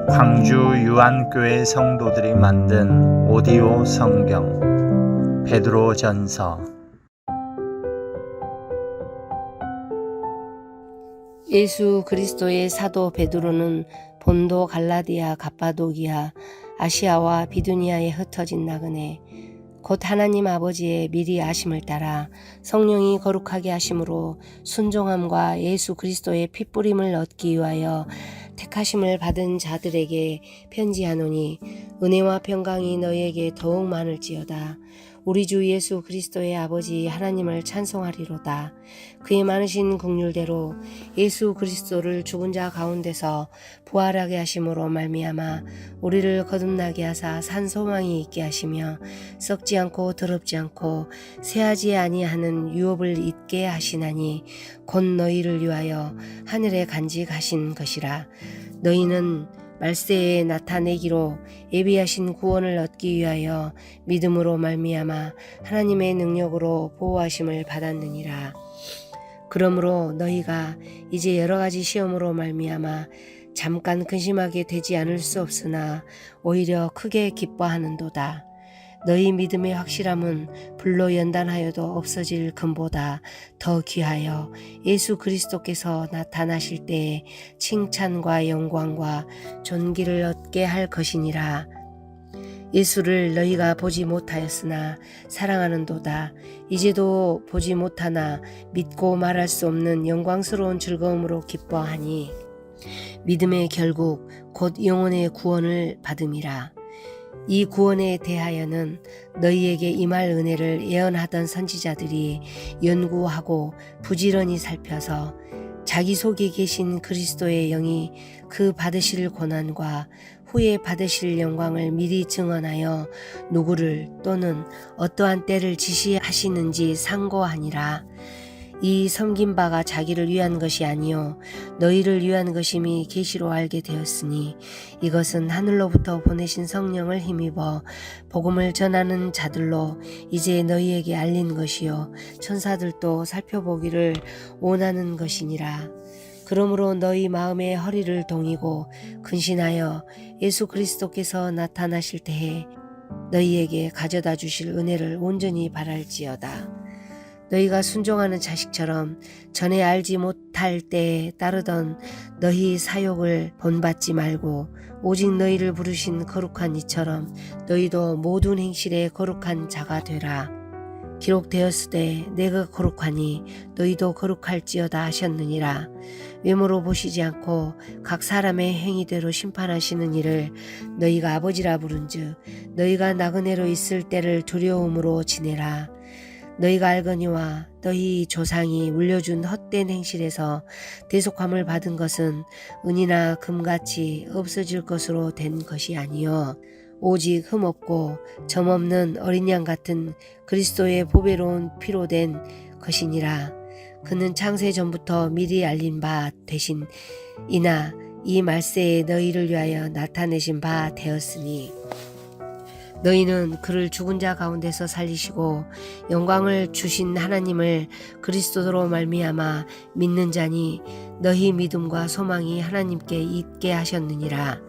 광주 유한교회 성도들이 만든 오디오 성경 베드로전서. 예수 그리스도의 사도 베드로는 본도, 갈라디아, 갑바도기아, 아시아와 비두니아에 흩어진 나그네 곧 하나님 아버지의 미리 아심을 따라 성령이 거룩하게 하심으로 순종함과 예수 그리스도의 핏부림을 얻기 위하여 택하심을 받은 자들에게 편지하노니, 은혜와 평강이 너희에게 더욱 많을지어다. 우리 주 예수 그리스도의 아버지 하나님을 찬송하리로다. 그의 많으신 긍휼대로 예수 그리스도를 죽은 자 가운데서 부활하게 하심으로 말미암아 우리를 거듭나게 하사 산 소망이 있게 하시며 썩지 않고 더럽지 않고 쇠하지 아니하는 유업을 잊게 하시나니, 곧 너희를 위하여 하늘에 간직하신 것이라. 너희는 말세에 나타내기로 예비하신 구원을 얻기 위하여 믿음으로 말미암아 하나님의 능력으로 보호하심을 받았느니라. 그러므로 너희가 이제 여러 가지 시험으로 말미암아 잠깐 근심하게 되지 않을 수 없으나 오히려 크게 기뻐하는도다. 너희 믿음의 확실함은 불로 연단하여도 없어질 금보다 더 귀하여 예수 그리스도께서 나타나실 때에 칭찬과 영광과 존귀를 얻게 할 것이니라. 예수를 너희가 보지 못하였으나 사랑하는도다. 이제도 보지 못하나 믿고 말할 수 없는 영광스러운 즐거움으로 기뻐하니, 믿음의 결국 곧 영혼의 구원을 받음이라. 이 구원에 대하여는 너희에게 임할 은혜를 예언하던 선지자들이 연구하고 부지런히 살펴서 자기 속에 계신 그리스도의 영이 그 받으실 고난과 후에 받으실 영광을 미리 증언하여 누구를 또는 어떠한 때를 지시하시는지 상고하니라. 이 섬긴 바가 자기를 위한 것이 아니요 너희를 위한 것임이 계시로 알게 되었으니, 이것은 하늘로부터 보내신 성령을 힘입어 복음을 전하는 자들로 이제 너희에게 알린 것이요 천사들도 살펴보기를 원하는 것이니라. 그러므로 너희 마음의 허리를 동이고 근신하여 예수 그리스도께서 나타나실 때에 너희에게 가져다 주실 은혜를 온전히 바랄지어다. 너희가 순종하는 자식처럼 전에 알지 못할 때에 따르던 너희 사욕을 본받지 말고 오직 너희를 부르신 거룩한 이처럼 너희도 모든 행실에 거룩한 자가 되라. 기록되었으되 내가 거룩하니 너희도 거룩할지어다 하셨느니라. 외모로 보시지 않고 각 사람의 행위대로 심판하시는 이를 너희가 아버지라 부른즉 너희가 나그네로 있을 때를 두려움으로 지내라. 너희가 알거니와 너희 조상이 물려준 헛된 행실에서 대속함을 받은 것은 은이나 금같이 없어질 것으로 된 것이 아니요 오직 흠없고 점없는 어린 양 같은 그리스도의 보배로운 피로 된 것이니라. 그는 창세 전부터 미리 알린 바 되신 이나 이 말세에 너희를 위하여 나타내신 바 되었으니, 너희는 그를 죽은 자 가운데서 살리시고 영광을 주신 하나님을 그리스도로 말미암아 믿는 자니, 너희 믿음과 소망이 하나님께 있게 하셨느니라.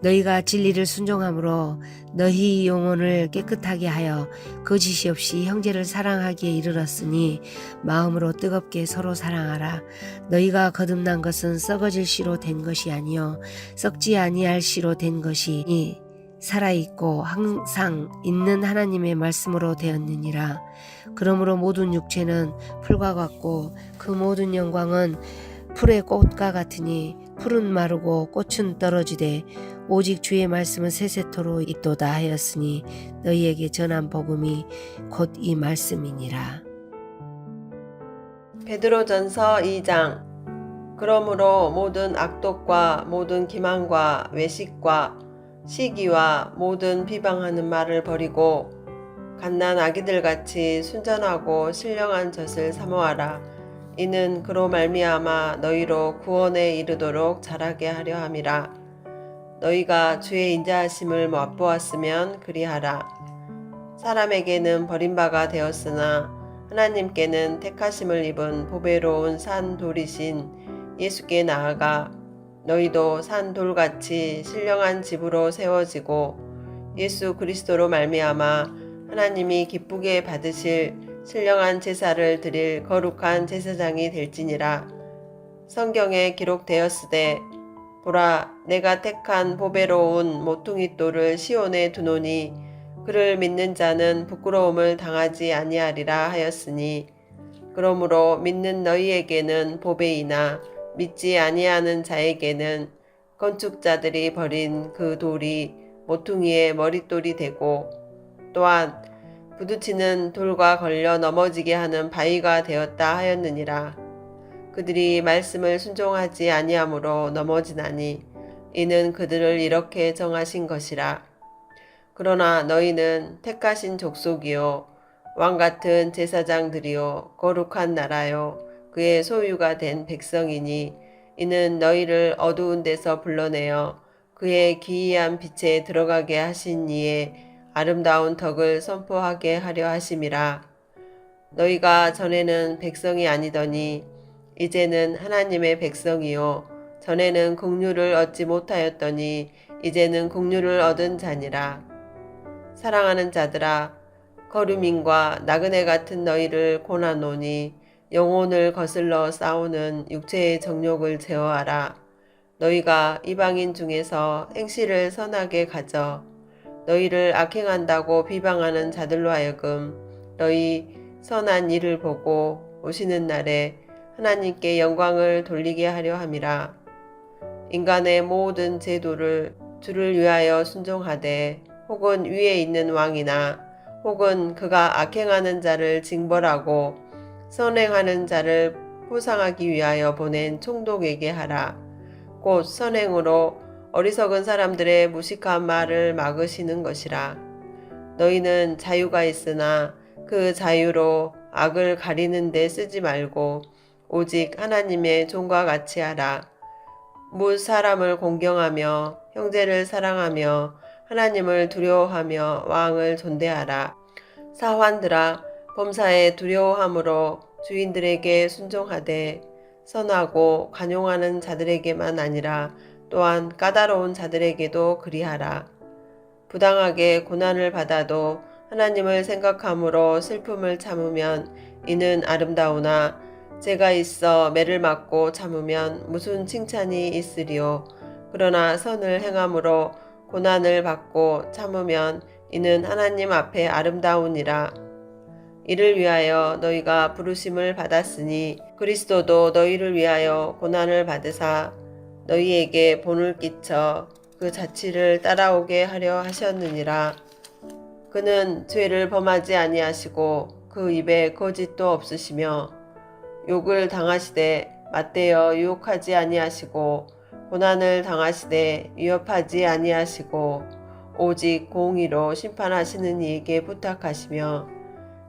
너희가 진리를 순종함으로 너희 영혼을 깨끗하게 하여 거짓이 없이 형제를 사랑하기에 이르렀으니 마음으로 뜨겁게 서로 사랑하라. 너희가 거듭난 것은 썩어질 씨로 된 것이 아니요 썩지 아니할 씨로 된 것이니 살아있고 항상 있는 하나님의 말씀으로 되었느니라. 그러므로 모든 육체는 풀과 같고 그 모든 영광은 풀의 꽃과 같으니 풀은 마르고 꽃은 떨어지되 오직 주의 말씀은 세세토로 있도다 하였으니, 너희에게 전한 복음이 곧 이 말씀이니라. 베드로전서 2장. 그러므로 모든 악독과 모든 기만과 외식과 시기와 모든 비방하는 말을 버리고 갓난 아기들같이 순전하고 신령한 젖을 사모하라. 이는 그로 말미암아 너희로 구원에 이르도록 자라게 하려 함이라. 너희가 주의 인자하심을 맛보았으면 그리하라. 사람에게는 버림바가 되었으나 하나님께는 택하심을 입은 보배로운 산 돌이신 예수께 나아가 너희도 산 돌같이 신령한 집으로 세워지고 예수 그리스도로 말미암아 하나님이 기쁘게 받으실 신령한 제사를 드릴 거룩한 제사장이 될지니라. 성경에 기록되었으되 보라 내가 택한 보배로운 모퉁이 돌을 시온에 두노니 그를 믿는 자는 부끄러움을 당하지 아니하리라 하였으니 그러므로 믿는 너희에게는 보배이나 믿지 아니하는 자에게는 건축자들이 버린 그 돌이 모퉁이의 머릿돌이 되고 또한 부딪히는 돌과 걸려 넘어지게 하는 바위가 되었다 하였느니라. 그들이 말씀을 순종하지 아니하므로 넘어지나니 이는 그들을 이렇게 정하신 것이라. 그러나 너희는 택하신 족속이요 왕같은 제사장들이요 거룩한 나라요 그의 소유가 된 백성이니 이는 너희를 어두운 데서 불러내어 그의 기이한 빛에 들어가게 하신 이의 아름다운 덕을 선포하게 하려 하심이라. 너희가 전에는 백성이 아니더니 이제는 하나님의 백성이요 전에는 긍휼을 얻지 못하였더니 이제는 긍휼을 얻은 자니라. 사랑하는 자들아 거류민과 나그네 같은 너희를 고나노니 영혼을 거슬러 싸우는 육체의 정욕을 제어하라. 너희가 이방인 중에서 행실을 선하게 가져 너희를 악행한다고 비방하는 자들로 하여금 너희 선한 일을 보고 오시는 날에 하나님께 영광을 돌리게 하려 함이라. 인간의 모든 제도를 주를 위하여 순종하되 혹은 위에 있는 왕이나 혹은 그가 악행하는 자를 징벌하고 선행하는 자를 보상하기 위하여 보낸 총독에게 하라. 곧 선행으로 어리석은 사람들의 무식한 말을 막으시는 것이라. 너희는 자유가 있으나 그 자유로 악을 가리는 데 쓰지 말고 오직 하나님의 종과 같이 하라. 무 사람을 공경하며 형제를 사랑하며 하나님을 두려워하며 왕을 존대하라. 사환들아 범사에 두려워함으로 주인들에게 순종하되 선하고 간용하는 자들에게만 아니라 또한 까다로운 자들에게도 그리하라. 부당하게 고난을 받아도 하나님을 생각함으로 슬픔을 참으면 이는 아름다우나 죄가 있어 매를 맞고 참으면 무슨 칭찬이 있으리요. 그러나 선을 행함으로 고난을 받고 참으면 이는 하나님 앞에 아름다우니라. 이를 위하여 너희가 부르심을 받았으니 그리스도도 너희를 위하여 고난을 받으사 너희에게 본을 끼쳐 그 자취를 따라오게 하려 하셨느니라. 그는 죄를 범하지 아니하시고 그 입에 거짓도 없으시며 욕을 당하시되 맞대어 유혹하지 아니하시고 고난을 당하시되 위협하지 아니하시고 오직 공의로 심판하시는 이에게 부탁하시며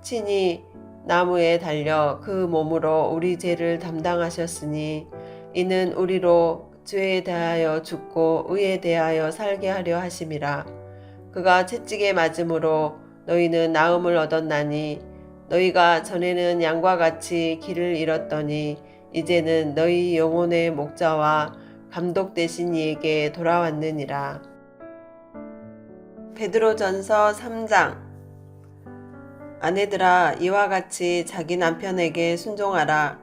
친히 나무에 달려 그 몸으로 우리 죄를 담당하셨으니 이는 우리로 죄에 대하여 죽고 의에 대하여 살게 하려 하심이라. 그가 채찍에 맞음으로 너희는 나음을 얻었나니 너희가 전에는 양과 같이 길을 잃었더니 이제는 너희 영혼의 목자와 감독 되신 이에게 돌아왔느니라. 베드로전서 3장. 아내들아 이와 같이 자기 남편에게 순종하라.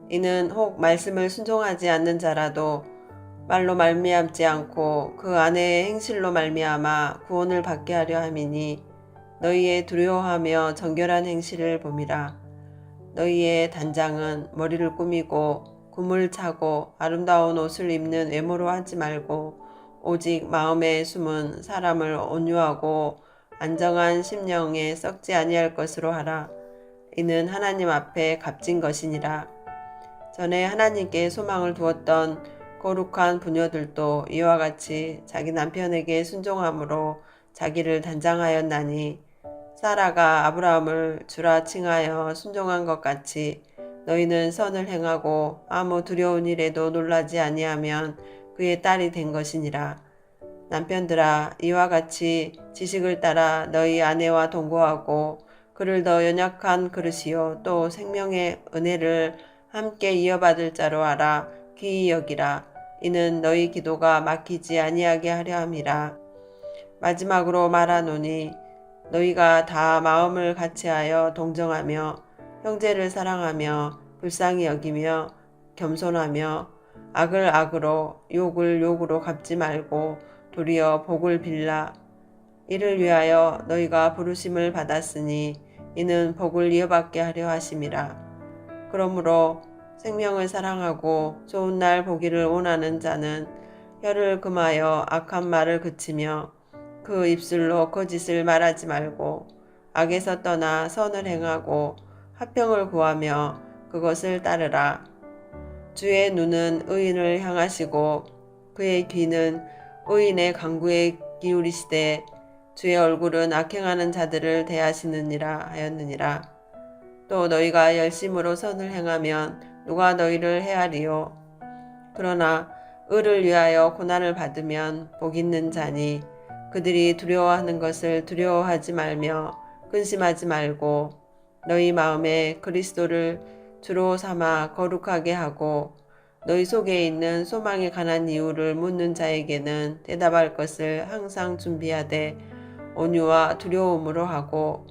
이는 혹 말씀을 순종하지 않는 자라도 말로 말미암지 않고 그 아내의 행실로 말미암아 구원을 받게 하려 함이니 너희의 두려워하며 정결한 행실을 봄이라. 너희의 단장은 머리를 꾸미고 굼을 차고 아름다운 옷을 입는 외모로 하지 말고 오직 마음에 숨은 사람을 온유하고 안정한 심령에 썩지 아니할 것으로 하라. 이는 하나님 앞에 값진 것이니라. 전에 하나님께 소망을 두었던 거룩한 부녀들도 이와 같이 자기 남편에게 순종함으로 자기를 단장하였나니 사라가 아브라함을 주라 칭하여 순종한 것 같이 너희는 선을 행하고 아무 두려운 일에도 놀라지 아니하면 그의 딸이 된 것이니라. 남편들아 이와 같이 지식을 따라 너희 아내와 동거하고 그를 더 연약한 그릇이요 또 생명의 은혜를 함께 이어받을 자로 알아 귀히 여기라. 이는 너희 기도가 막히지 아니하게 하려 함이라. 마지막으로 말하노니 너희가 다 마음을 같이하여 동정하며 형제를 사랑하며 불쌍히 여기며 겸손하며 악을 악으로 욕을 욕으로 갚지 말고 도리어 복을 빌라. 이를 위하여 너희가 부르심을 받았으니 이는 복을 이어받게 하려 하심이라. 그러므로 생명을 사랑하고 좋은 날 보기를 원하는 자는 혀를 금하여 악한 말을 그치며 그 입술로 거짓을 말하지 말고 악에서 떠나 선을 행하고 화평을 구하며 그것을 따르라. 주의 눈은 의인을 향하시고 그의 귀는 의인의 간구에 기울이시되 주의 얼굴은 악행하는 자들을 대하시느니라 하였느니라. 또 너희가 열심으로 선을 행하면 누가 너희를 해하리요. 그러나 의를 위하여 고난을 받으면 복 있는 자니 그들이 두려워하는 것을 두려워하지 말며 근심하지 말고 너희 마음에 그리스도를 주로 삼아 거룩하게 하고 너희 속에 있는 소망에 관한 이유를 묻는 자에게는 대답할 것을 항상 준비하되 온유와 두려움으로 하고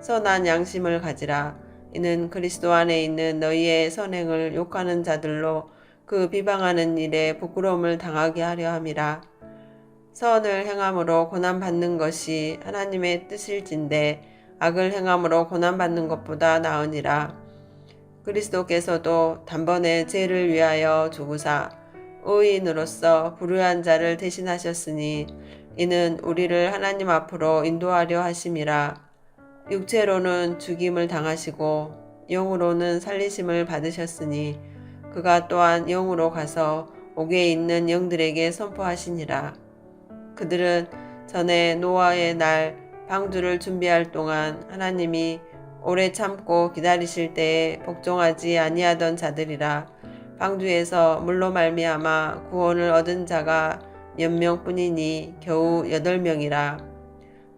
선한 양심을 가지라. 이는 그리스도 안에 있는 너희의 선행을 욕하는 자들로 그 비방하는 일에 부끄러움을 당하게 하려 함이라. 선을 행함으로 고난받는 것이 하나님의 뜻일진데 악을 행함으로 고난받는 것보다 나으니라. 그리스도께서도 단번에 죄를 위하여 죽으사 의인으로서 불의한 자를 대신하셨으니 이는 우리를 하나님 앞으로 인도하려 하심이라. 육체로는 죽임을 당하시고 영으로는 살리심을 받으셨으니 그가 또한 영으로 가서 옥에 있는 영들에게 선포하시니라. 그들은 전에 노아의 날 방주를 준비할 동안 하나님이 오래 참고 기다리실 때에 복종하지 아니하던 자들이라. 방주에서 물로 말미암아 구원을 얻은 자가 몇 명뿐이니 겨우 8명이라.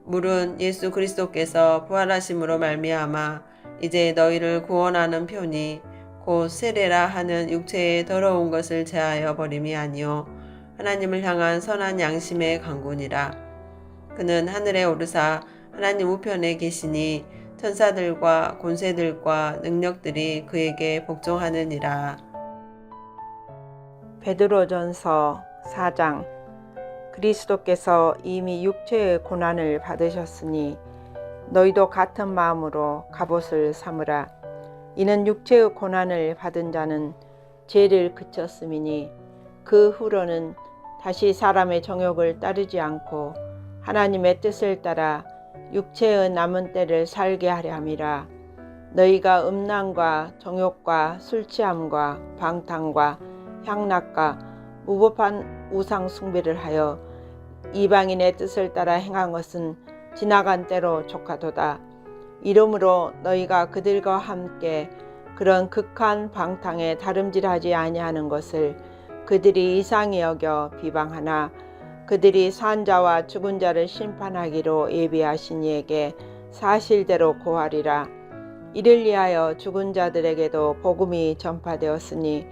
물은 예수 그리스도께서 부활하심으로 말미암아 이제 너희를 구원하는 표니 곧 세례라 하는 육체의 더러운 것을 제하여 버림이 아니요 하나님을 향한 선한 양심의 강군이라. 그는 하늘에 오르사 하나님 우편에 계시니 천사들과 권세들과 능력들이 그에게 복종하느니라. 베드로전서 4장. 그리스도께서 이미 육체의 고난을 받으셨으니 너희도 같은 마음으로 갑옷을 삼으라. 이는 육체의 고난을 받은 자는 죄를 그쳤음이니 그 후로는 다시 사람의 정욕을 따르지 않고 하나님의 뜻을 따라 육체의 남은 때를 살게 하려 함이라. 너희가 음란과 정욕과 술 취함과 방탕과 향락과 무법한 우상 숭배를 하여 이방인의 뜻을 따라 행한 것은 지나간 때로 족하도다. 이러므로 너희가 그들과 함께 그런 극한 방탕에 다름질하지 아니하는 것을 그들이 이상히 여겨 비방하나 그들이 산 자와 죽은 자를 심판하기로 예비하신 이에게 사실대로 고하리라. 이를 위하여 죽은 자들에게도 복음이 전파되었으니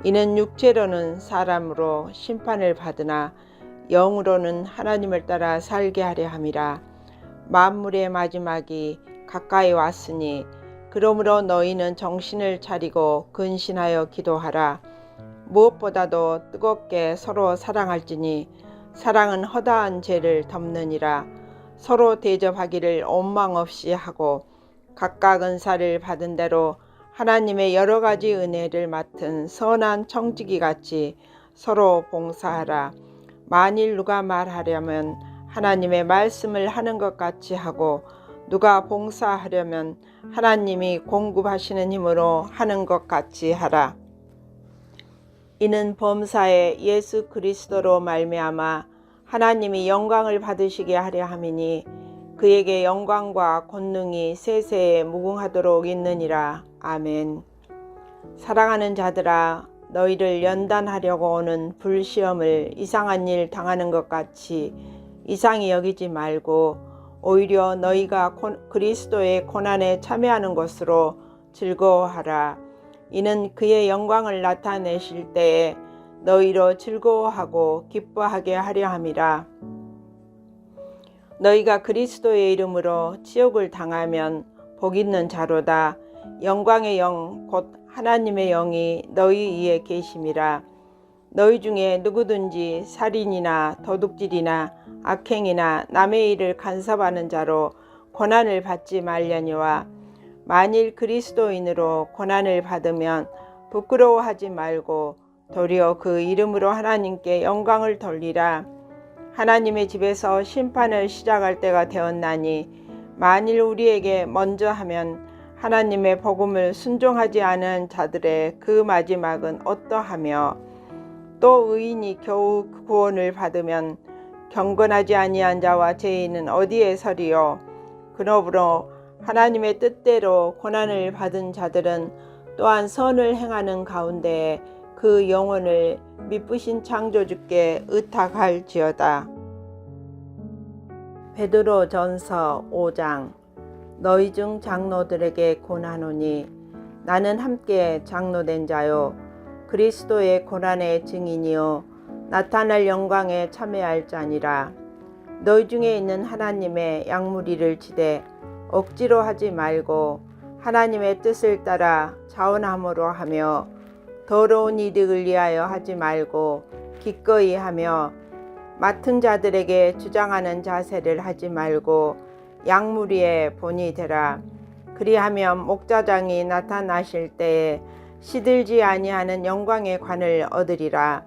이는 육체로는 사람으로 심판을 받으나 영으로는 하나님을 따라 살게 하려 함이라. 만물의 마지막이 가까이 왔으니 그러므로 너희는 정신을 차리고 근신하여 기도하라. 무엇보다도 뜨겁게 서로 사랑할지니 사랑은 허다한 죄를 덮느니라. 서로 대접하기를 원망 없이 하고 각각 은사를 받은 대로 하나님의 여러 가지 은혜를 맡은 선한 청지기 같이 서로 봉사하라. 만일 누가 말하려면 하나님의 말씀을 하는 것 같이 하고 누가 봉사하려면 하나님이 공급하시는 힘으로 하는 것 같이 하라. 이는 범사에 예수 그리스도로 말미암아 하나님이 영광을 받으시게 하려 함이니 그에게 영광과 권능이 세세에 무궁하도록 있느니라. 아멘. 사랑하는 자들아, 너희를 연단하려고 오는 불시험을 이상한 일 당하는 것 같이 이상히 여기지 말고 오히려 너희가 그리스도의 고난에 참여하는 것으로 즐거워하라. 이는 그의 영광을 나타내실 때에 너희로 즐거워하고 기뻐하게 하려 함이라. 너희가 그리스도의 이름으로 치욕을 당하면 복 있는 자로다. 영광의 영 곧 하나님의 영이 너희 위에 계심이라. 너희 중에 누구든지 살인이나 도둑질이나 악행이나 남의 일을 간섭하는 자로 고난을 받지 말려니와 만일 그리스도인으로 고난을 받으면 부끄러워하지 말고 도리어 그 이름으로 하나님께 영광을 돌리라. 하나님의 집에서 심판을 시작할 때가 되었나니 만일 우리에게 먼저 하면 하나님의 복음을 순종하지 않은 자들의 그 마지막은 어떠하며 또 의인이 겨우 구원을 받으면 경건하지 아니한 자와 죄인은 어디에 서리요. 그러므로 하나님의 뜻대로 고난을 받은 자들은 또한 선을 행하는 가운데 그 영혼을 미쁘신 창조주께 의탁할지어다. 베드로전서 5장. 너희 중 장로들에게 고난하노니 나는 함께 장로된 자요 그리스도의 고난의 증인이요 나타날 영광에 참여할 자니라. 너희 중에 있는 하나님의 양무리를 지되 억지로 하지 말고 하나님의 뜻을 따라 자원함으로 하며 더러운 이득을 위하여 하지 말고 기꺼이 하며 맡은 자들에게 주장하는 자세를 하지 말고 양무리의 본이 되라. 그리하면 목자장이 나타나실 때에 시들지 아니하는 영광의 관을 얻으리라.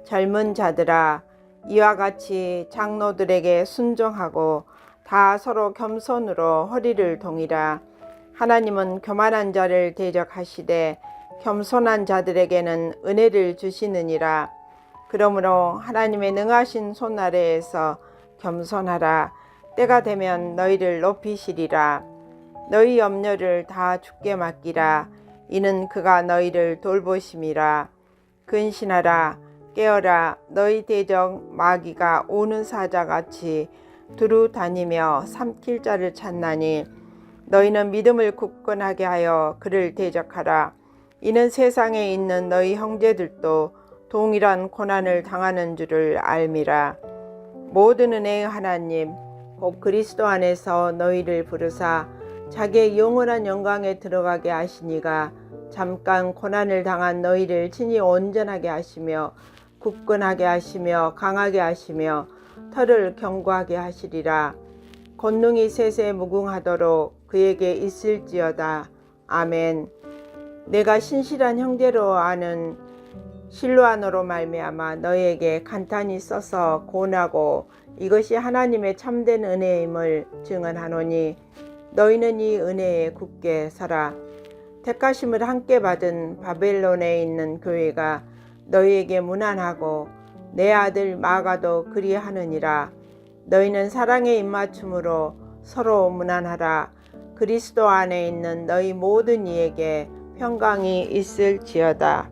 젊은 자들아, 이와 같이 장로들에게 순종하고 다 서로 겸손으로 허리를 동이라. 하나님은 교만한 자를 대적하시되 겸손한 자들에게는 은혜를 주시느니라. 그러므로 하나님의 능하신 손 아래에서 겸손하라. 때가 되면 너희를 높이시리라. 너희 염려를 다 주께 맡기라. 이는 그가 너희를 돌보심이라. 근신하라. 깨어라. 너희 대적 마귀가 오는 사자같이 두루 다니며 삼킬 자를 찾나니 너희는 믿음을 굳건하게 하여 그를 대적하라. 이는 세상에 있는 너희 형제들도 동일한 고난을 당하는 줄을 알미라. 모든 은혜의 하나님 곧 그리스도 안에서 너희를 부르사 자기의 영원한 영광에 들어가게 하시니가 잠깐 고난을 당한 너희를 친히 온전하게 하시며 굳건하게 하시며 강하게 하시며 털을 견고하게 하시리라. 권능이 셋에 무궁하도록 그에게 있을지어다. 아멘. 내가 신실한 형제로 아는 실로아노로 말미암아 너희에게 간단히 써서 고나고 이것이 하나님의 참된 은혜임을 증언하노니 너희는 이 은혜에 굳게 서라. 택하심을 함께 받은 바벨론에 있는 교회가 너희에게 문안하고 내 아들 마가도 그리하느니라. 너희는 사랑의 입맞춤으로 서로 문안하라. 그리스도 안에 있는 너희 모든 이에게 평강이 있을지어다.